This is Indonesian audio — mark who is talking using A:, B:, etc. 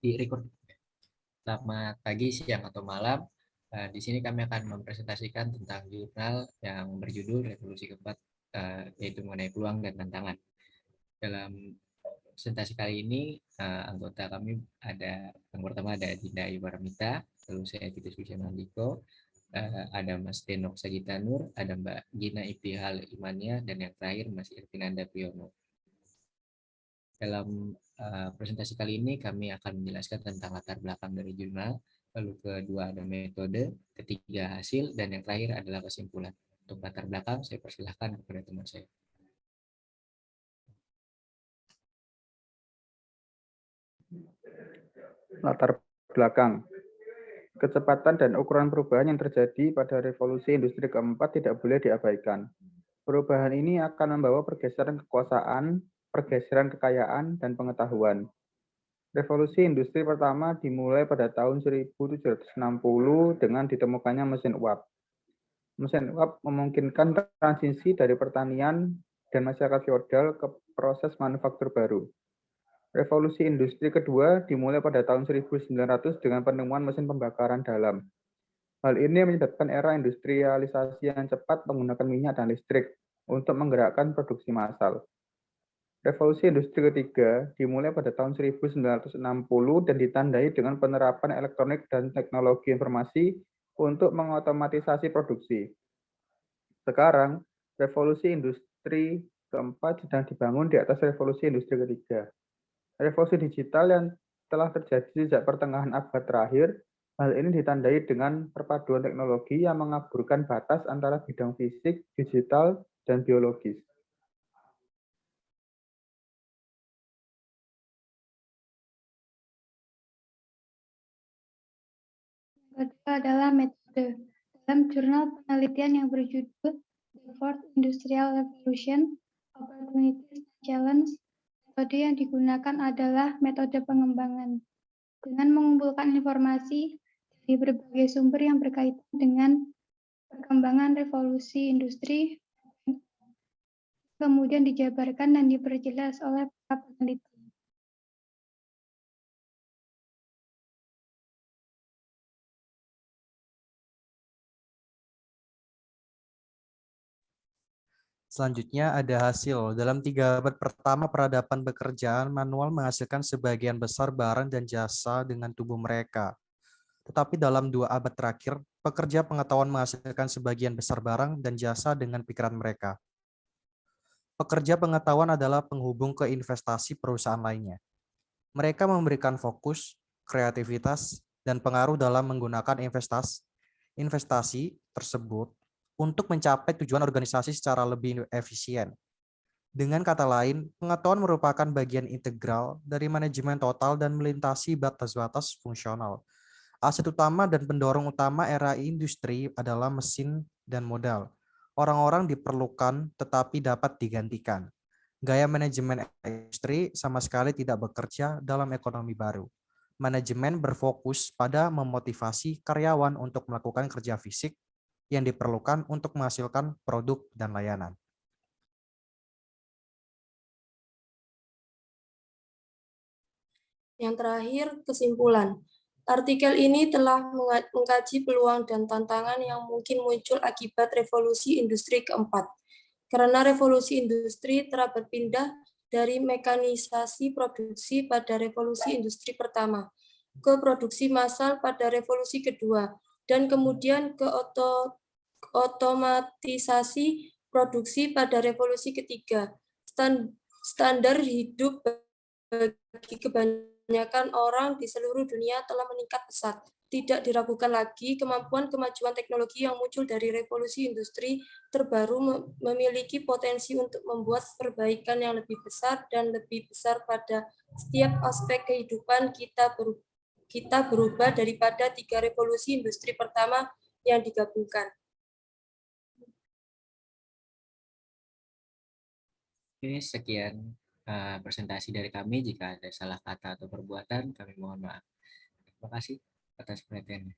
A: Di record. Selamat pagi, siang, atau malam. Di sini kami akan mempresentasikan tentang jurnal yang berjudul Revolusi Keempat, yaitu mengenai peluang dan tantangan. Dalam presentasi kali ini, anggota kami ada, yang pertama ada Dinda Iwaramita, lalu saya Titus Wisyanandiko, ada Mas Denok Sagitanur, ada Mbak Gina Ibtihal Imania, dan yang terakhir Mas Irvinanda Priyono. Dalam presentasi kali ini kami akan menjelaskan tentang latar belakang dari jurnal, lalu kedua ada metode, ketiga hasil, dan yang terakhir adalah kesimpulan. Untuk latar belakang saya persilahkan kepada teman saya.
B: Latar belakang. Kecepatan dan ukuran perubahan yang terjadi pada revolusi industri keempat tidak boleh diabaikan. Perubahan ini akan membawa pergeseran kekuasaan, pergeseran kekayaan, dan pengetahuan. Revolusi industri pertama dimulai pada tahun 1760 dengan ditemukannya mesin uap. Mesin uap memungkinkan transisi dari pertanian dan masyarakat feodal ke proses manufaktur baru. Revolusi industri kedua dimulai pada tahun 1900 dengan penemuan mesin pembakaran dalam. Hal ini menyebabkan era industrialisasi yang cepat menggunakan minyak dan listrik untuk menggerakkan produksi massal. Revolusi industri ketiga dimulai pada tahun 1960 dan ditandai dengan penerapan elektronik dan teknologi informasi untuk mengotomatisasi produksi. Sekarang, revolusi industri keempat sedang dibangun di atas revolusi industri ketiga. Revolusi digital yang telah terjadi sejak pertengahan abad terakhir, hal ini ditandai dengan perpaduan teknologi yang mengaburkan batas antara bidang fisik, digital, dan biologis.
C: Kedua adalah metode. Dalam jurnal penelitian yang berjudul The Fourth Industrial Revolution, Opportunities and Challenges, metode yang digunakan adalah metode pengembangan. Dengan mengumpulkan informasi dari berbagai sumber yang berkaitan dengan perkembangan revolusi industri, kemudian dijabarkan dan diperjelas oleh para peneliti.
D: Selanjutnya ada hasil. Dalam 3 abad pertama, peradaban pekerjaan manual menghasilkan sebagian besar barang dan jasa dengan tubuh mereka. Tetapi dalam 2 abad terakhir, pekerja pengetahuan menghasilkan sebagian besar barang dan jasa dengan pikiran mereka. Pekerja pengetahuan adalah penghubung ke investasi perusahaan lainnya. Mereka memberikan fokus, kreativitas, dan pengaruh dalam menggunakan investasi tersebut untuk mencapai tujuan organisasi secara lebih efisien. Dengan kata lain, pengetahuan merupakan bagian integral dari manajemen total dan melintasi batas-batas fungsional. Aset utama dan pendorong utama era industri adalah mesin dan modal. Orang-orang diperlukan tetapi dapat digantikan. Gaya manajemen industri sama sekali tidak bekerja dalam ekonomi baru. Manajemen berfokus pada memotivasi karyawan untuk melakukan kerja fisik yang diperlukan untuk menghasilkan produk dan layanan.
E: Yang terakhir, kesimpulan. Artikel ini telah mengkaji peluang dan tantangan yang mungkin muncul akibat revolusi industri keempat. Karena revolusi industri telah berpindah dari mekanisasi produksi pada revolusi industri pertama ke produksi massal pada revolusi kedua, dan kemudian ke otomatisasi produksi pada revolusi ketiga. Standar hidup bagi kebanyakan orang di seluruh dunia telah meningkat pesat. Tidak diragukan lagi kemampuan kemajuan teknologi yang muncul dari revolusi industri terbaru memiliki potensi untuk membuat perbaikan yang lebih besar dan lebih besar pada setiap aspek kehidupan kita berubah daripada 3 revolusi industri pertama yang digabungkan.
A: Oke, sekian presentasi dari kami. Jika ada salah kata atau perbuatan, kami mohon maaf. Terima kasih atas perhatiannya.